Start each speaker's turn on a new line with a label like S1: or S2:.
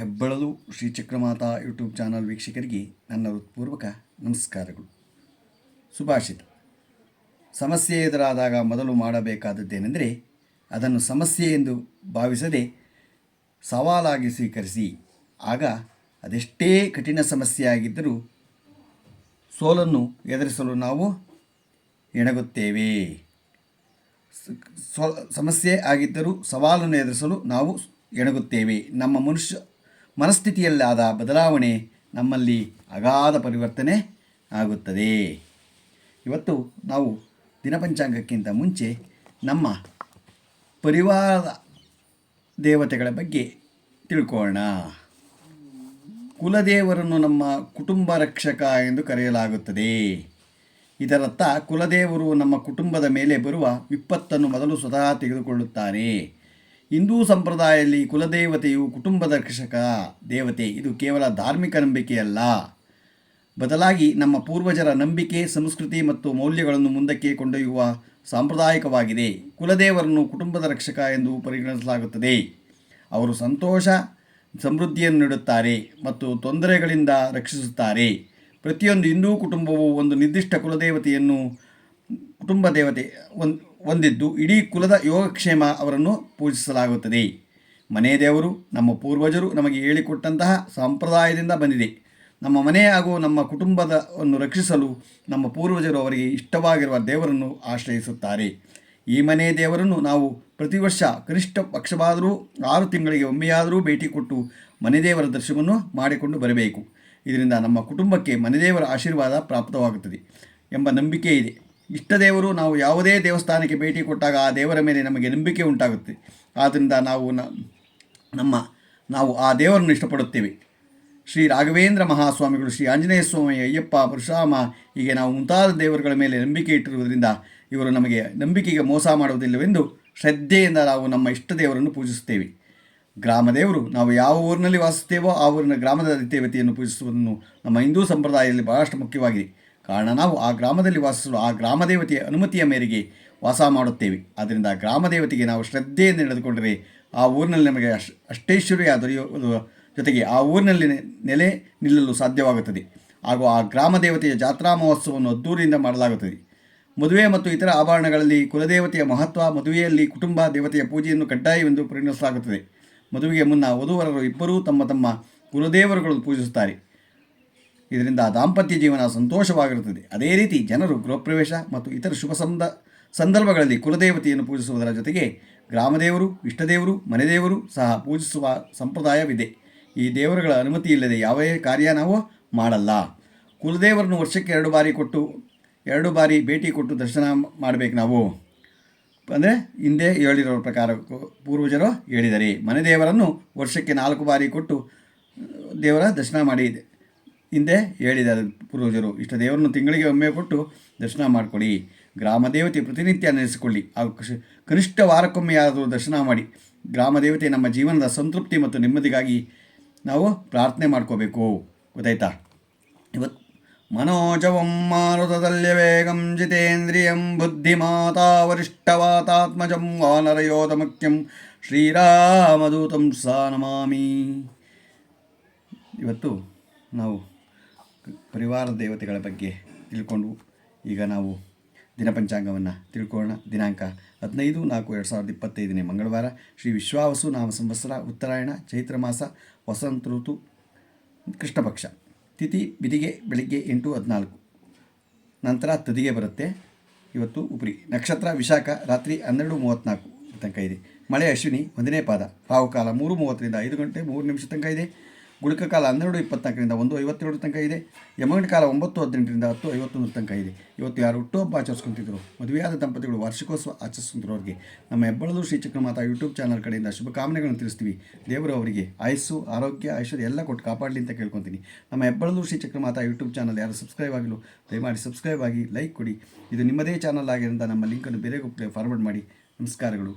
S1: ಹೆಬ್ಬಳಲು Shri Chakramata YouTube channel ವೀಕ್ಷಕರಿಗೆ ನನ್ನ ಹೃತ್ಪೂರ್ವಕ ನಮಸ್ಕಾರಗಳು. ಸುಭಾಷಿತ: ಸಮಸ್ಯೆ ಎದುರಾದಾಗ ಮೊದಲು ಮಾಡಬೇಕಾದದ್ದೇನೆಂದರೆ ಅದನ್ನು ಸಮಸ್ಯೆ ಎಂದು ಭಾವಿಸದೆ ಸವಾಲಾಗಿ ಸ್ವೀಕರಿಸಿ. ಆಗ ಅದೆಷ್ಟೇ ಕಠಿಣ ಸಮಸ್ಯೆಯಾಗಿದ್ದರೂ ಸೋಲನ್ನು ಎದುರಿಸಲು ನಾವು ಎಣಗುತ್ತೇವೆ. ಸಮಸ್ಯೆ ಆಗಿದ್ದರೂ ಸವಾಲನ್ನು ಎದುರಿಸಲು ನಾವು ಎಣಗುತ್ತೇವೆ. ನಮ್ಮ ಮನಸ್ಥಿತಿಯಲ್ಲಾದ ಬದಲಾವಣೆ ನಮ್ಮಲ್ಲಿ ಅಗಾಧ ಪರಿವರ್ತನೆ ಆಗುತ್ತದೆ. ಇವತ್ತು ನಾವು ದಿನಪಂಚಾಂಗಕ್ಕಿಂತ ಮುಂಚೆ ನಮ್ಮ ಪರಿವಾರ ದೇವತೆಗಳ ಬಗ್ಗೆ ತಿಳ್ಕೊಳ್ಳೋಣ. ಕುಲದೇವರನ್ನು ನಮ್ಮ ಕುಟುಂಬ ರಕ್ಷಕ ಎಂದು ಕರೆಯಲಾಗುತ್ತದೆ. ಇದರರ್ಥ ಕುಲದೇವರು ನಮ್ಮ ಕುಟುಂಬದ ಮೇಲೆ ಬರುವ ವಿಪತ್ತನ್ನು ಮೊದಲು ಸ್ವತಃ ತೆಗೆದುಕೊಳ್ಳುತ್ತಾನೆ. ಹಿಂದೂ ಸಂಪ್ರದಾಯದಲ್ಲಿ ಕುಲದೇವತೆಯು ಕುಟುಂಬದ ರಕ್ಷಕ ದೇವತೆ. ಇದು ಕೇವಲ ಧಾರ್ಮಿಕ ನಂಬಿಕೆಯಲ್ಲ, ಬದಲಾಗಿ ನಮ್ಮ ಪೂರ್ವಜರ ನಂಬಿಕೆ, ಸಂಸ್ಕೃತಿ ಮತ್ತು ಮೌಲ್ಯಗಳನ್ನು ಮುಂದಕ್ಕೆ ಕೊಂಡೊಯ್ಯುವ ಸಾಂಪ್ರದಾಯಿಕವಾಗಿದೆ. ಕುಲದೇವರನ್ನು ಕುಟುಂಬದ ರಕ್ಷಕ ಎಂದು ಪರಿಗಣಿಸಲಾಗುತ್ತದೆ. ಅವರು ಸಂತೋಷ, ಸಮೃದ್ಧಿಯನ್ನು ನೀಡುತ್ತಾರೆ ಮತ್ತು ತೊಂದರೆಗಳಿಂದ ರಕ್ಷಿಸುತ್ತಾರೆ. ಪ್ರತಿಯೊಂದು ಹಿಂದೂ ಕುಟುಂಬವು ಒಂದು ನಿರ್ದಿಷ್ಟ ಕುಟುಂಬ ದೇವತೆ ಹೊಂದಿದ್ದು ಇಡೀ ಕುಲದ ಯೋಗಕ್ಷೇಮ ಅವರನ್ನು ಪೂಜಿಸಲಾಗುತ್ತದೆ. ಮನೆ ದೇವರು ನಮ್ಮ ಪೂರ್ವಜರು ನಮಗೆ ಹೇಳಿಕೊಟ್ಟಂತಹ ಸಂಪ್ರದಾಯದಿಂದ ಬಂದಿದೆ. ನಮ್ಮ ಮನೆ ಹಾಗೂ ನಮ್ಮ ಕುಟುಂಬವನ್ನು ರಕ್ಷಿಸಲು ನಮ್ಮ ಪೂರ್ವಜರು ಅವರಿಗೆ ಇಷ್ಟವಾಗಿರುವ ದೇವರನ್ನು ಆಶ್ರಯಿಸುತ್ತಾರೆ. ಈ ಮನೆ ದೇವರನ್ನು ನಾವು ಪ್ರತಿ ವರ್ಷ ಕನಿಷ್ಠ ಪಕ್ಷವಾದರೂ 6 ತಿಂಗಳಿಗೆ ಒಮ್ಮೆಯಾದರೂ ಭೇಟಿ ಕೊಟ್ಟು ಮನೆದೇವರ ದರ್ಶನವನ್ನು ಮಾಡಿಕೊಂಡು ಬರಬೇಕು. ಇದರಿಂದ ನಮ್ಮ ಕುಟುಂಬಕ್ಕೆ ಮನೆದೇವರ ಆಶೀರ್ವಾದ ಪ್ರಾಪ್ತವಾಗುತ್ತದೆ ಎಂಬ ನಂಬಿಕೆ ಇದೆ. ಇಷ್ಟದೇವರು ನಾವು ಯಾವುದೇ ದೇವಸ್ಥಾನಕ್ಕೆ ಭೇಟಿ ಕೊಟ್ಟಾಗ ಆ ದೇವರ ಮೇಲೆ ನಮಗೆ ನಂಬಿಕೆ ಉಂಟಾಗುತ್ತೆ. ಆದ್ದರಿಂದ ನಾವು ಆ ದೇವರನ್ನು ಇಷ್ಟಪಡುತ್ತೇವೆ. ಶ್ರೀ ರಾಘವೇಂದ್ರ ಮಹಾಸ್ವಾಮಿಗಳು, ಶ್ರೀ ಆಂಜನೇಯ ಸ್ವಾಮಿ, ಅಯ್ಯಪ್ಪ, ಪರಶುರಾಮ ಹೀಗೆ ನಾವು ಮುಂತಾದ ದೇವರುಗಳ ಮೇಲೆ ನಂಬಿಕೆ ಇಟ್ಟಿರುವುದರಿಂದ ಇವರು ನಮಗೆ ನಂಬಿಕೆಗೆ ಮೋಸ ಮಾಡುವುದಿಲ್ಲವೆಂದು ಶ್ರದ್ಧೆಯಿಂದ ನಾವು ನಮ್ಮ ಇಷ್ಟ ದೇವರನ್ನು ಪೂಜಿಸುತ್ತೇವೆ. ಗ್ರಾಮದೇವರು ನಾವು ಯಾವ ಊರಿನಲ್ಲಿ ವಾಸಿಸುತ್ತೇವೋ ಆ ಊರಿನ ಗ್ರಾಮದ ದೇವತೆಯನ್ನು ಪೂಜಿಸುವುದನ್ನು ನಮ್ಮ ಹಿಂದೂ ಸಂಪ್ರದಾಯದಲ್ಲಿ ಬಹಳಷ್ಟು ಮುಖ್ಯವಾಗಿದೆ. ಕಾರಣ ನಾವು ಆ ಗ್ರಾಮದಲ್ಲಿ ವಾಸಿಸಲು ಆ ಗ್ರಾಮದೇವತೆಯ ಅನುಮತಿಯ ಮೇರೆಗೆ ವಾಸ ಮಾಡುತ್ತೇವೆ. ಆದ್ದರಿಂದ ಗ್ರಾಮದೇವತೆಗೆ ನಾವು ಶ್ರದ್ಧೆಯಿಂದ ನಡೆದುಕೊಂಡರೆ ಆ ಊರಿನಲ್ಲಿ ನಮಗೆ ಅಷ್ಟೈಶ್ವರ್ಯ ದೊರೆಯುವುದರ ಜೊತೆಗೆ ಆ ಊರಿನಲ್ಲಿ ನೆಲೆ ನಿಲ್ಲಲು ಸಾಧ್ಯವಾಗುತ್ತದೆ. ಹಾಗೂ ಆ ಗ್ರಾಮದೇವತೆಯ ಜಾತ್ರಾ ಮಹೋತ್ಸವವನ್ನು ಅದ್ದೂರಿಯಿಂದ ಮಾಡಲಾಗುತ್ತದೆ. ಮದುವೆ ಮತ್ತು ಇತರ ಆಭರಣಗಳಲ್ಲಿ ಕುಲದೇವತೆಯ ಮಹತ್ವ. ಮದುವೆಯಲ್ಲಿ ಕುಟುಂಬ ದೇವತೆಯ ಪೂಜೆಯನ್ನು ಕಡ್ಡಾಯವೆಂದು ಪರಿಗಣಿಸಲಾಗುತ್ತದೆ. ಮದುವೆಗೆ ಮುನ್ನ ವಧುವರರು ಇಬ್ಬರೂ ತಮ್ಮ ತಮ್ಮ ಕುಲದೇವರುಗಳನ್ನು ಪೂಜಿಸುತ್ತಾರೆ. ಇದರಿಂದ ದಾಂಪತ್ಯ ಜೀವನ ಸಂತೋಷವಾಗಿರುತ್ತದೆ. ಅದೇ ರೀತಿ ಜನರು ಗೃಹಪ್ರವೇಶ ಮತ್ತು ಇತರ ಶುಭ ಸಂದರ್ಭಗಳಲ್ಲಿ ಕುಲದೇವತೆಯನ್ನು ಪೂಜಿಸುವುದರ ಜೊತೆಗೆ ಗ್ರಾಮದೇವರು, ಇಷ್ಟದೇವರು, ಮನೆದೇವರು ಸಹ ಪೂಜಿಸುವ ಸಂಪ್ರದಾಯವಿದೆ. ಈ ದೇವರುಗಳ ಅನುಮತಿ ಇಲ್ಲದೆ ಯಾವುದೇ ಕಾರ್ಯ ನಾವು ಮಾಡಲ್ಲ. ಕುಲದೇವರನ್ನು ವರ್ಷಕ್ಕೆ 2 ಬಾರಿ ಭೇಟಿ ಕೊಟ್ಟು ದರ್ಶನ ಮಾಡಬೇಕು ನಾವು. ಅಂದರೆ ಹಿಂದೆ ಹೇಳಿರೋ ಪ್ರಕಾರ ಪೂರ್ವಜರು ಹೇಳಿದರೆ, ಮನೆದೇವರನ್ನು ವರ್ಷಕ್ಕೆ 4 ಬಾರಿ ಕೊಟ್ಟು ದೇವರ ದರ್ಶನ ಮಾಡಿ ಹಿಂದೆ ಹೇಳಿದ್ದಾರೆ ಪೂರ್ವಜರು. ಇಷ್ಟ ದೇವರನ್ನು ತಿಂಗಳಿಗೆ ಒಮ್ಮೆ ಕೊಟ್ಟು ದರ್ಶನ ಮಾಡಿಕೊಡಿ. ಗ್ರಾಮದೇವತೆ ಪ್ರತಿನಿತ್ಯ ನೆನೆಸಿಕೊಳ್ಳಿ ಹಾಗೂ ಕನಿಷ್ಠ ವಾರಕ್ಕೊಮ್ಮೆಯಾದರೂ ದರ್ಶನ ಮಾಡಿ. ಗ್ರಾಮದೇವತೆ ನಮ್ಮ ಜೀವನದ ಸಂತೃಪ್ತಿ ಮತ್ತು ನೆಮ್ಮದಿಗಾಗಿ ನಾವು ಪ್ರಾರ್ಥನೆ ಮಾಡ್ಕೋಬೇಕು. ಗೊತ್ತಾಯ್ತಾ? ಇವತ್ತು ಮನೋಜವಂ ಮಾರುತದಲ್ಯ ವೇಗಂ ಜಿತೇಂದ್ರಿಯಂ ಬುದ್ಧಿಮಾತಾ ವರಿಷ್ಠವಾತಾತ್ಮಜಂ ವಾನರಯೋಧ ಮುಖ್ಯಂ ಶ್ರೀರಾಮದೂತಂ ಸಾ ನಮಾಮಿ. ಇವತ್ತು ನಾವು ಪರಿವಾರ ದೇವತೆಗಳ ಬಗ್ಗೆ ತಿಳ್ಕೊಂಡು ಈಗ ನಾವು ದಿನಪಂಚಾಂಗವನ್ನು ತಿಳ್ಕೊಳ್ಳೋಣ. ದಿನಾಂಕ 15/4/2025 ಮಂಗಳವಾರ. ಶ್ರೀ ವಿಶ್ವಾವಸು ನಾಮ ಸಂವತ್ಸರ, ಉತ್ತರಾಯಣ, ಚೈತ್ರ ಮಾಸ, ವಸಂತ ಋತು, ಕೃಷ್ಣಪಕ್ಷ. ತಿಥಿ ಬಿದಿಗೆ ಬೆಳಿಗ್ಗೆ 8:14 ನಂತರ ತದಿಗೆ ಬರುತ್ತೆ. ಇವತ್ತು ಉಪರಿ ನಕ್ಷತ್ರ ವಿಶಾಖ ರಾತ್ರಿ 12:34 ತನಕ ಇದೆ. ಮಳೆ ಅಶ್ವಿನಿ 1ನೇ ಪಾದ. ರಾಹುಕಾಲ 3:30ರಿಂದ 5 ಗಂಟೆ 3 ನಿಮಿಷ ತನಕ ಇದೆ. ಗುಳಿಕ ಕಾಲ 12:24ರಿಂದ 1:57 ತನಕ ಇದೆ. ಯಮಗಂಡ ಕಾಲ 9:18ರಿಂದ 10:51 ತನಕ ಇದೆ. ಇವತ್ತು ಯಾರು ಹುಟ್ಟುಹಬ್ಬ ಆಚರಿಸ್ಕೊತಿದ್ರು, ಮದುವೆಯಾದ ದಂಪತಿಗಳು ವಾರ್ಷಿಕೋತ್ಸವ ಆಚರಿಸ್ಕೊಂತಿರೋರಿಗೆ ನಮ್ಮ ಹೆಬ್ಬಳಲು ಶ್ರೀ ಚಕ್ರಮಾತಾ ಯೂಟ್ಯೂಬ್ ಚಾನಲ್ ಕಡೆಯಿಂದ ಶುಭಕಾಮನೆಗಳನ್ನು ತಿಳಿಸ್ತೀವಿ. ದೇವರು ಅವರಿಗೆ ಆಯಸ್ಸು, ಆರೋಗ್ಯ, ಐಶ್ವರ್ಯ ಎಲ್ಲ ಕೊಟ್ಟು ಕಾಪಾಡಲಿ ಅಂತ ಕೇಳ್ಕೊತೀನಿ. ನಮ್ಮ ಹೆಬ್ಬಳಲು ಶ್ರೀ ಚಕ್ರಮಾತಾ ಯೂಟ್ಯೂಬ್ ಚಾನಲ್ ಯಾರು ಸಬ್ಸ್ಕ್ರೈಬ್ ಆಗಿಲ್ಲ ದಯಮಾಡಿ ಸಬ್ಸ್ಕ್ರೈಬ್ ಆಗಿ, ಲೈಕ್ ಕೊಡಿ. ಇದು ನಿಮ್ಮದೇ ಚಾನಲ್ ಆಗಿರೋದ್ರಿಂದ ನಮ್ಮ ಲಿಂಕನ್ನು ಬೇರೆ ಫಾರ್ವರ್ಡ್ ಮಾಡಿ. ನಮಸ್ಕಾರಗಳು.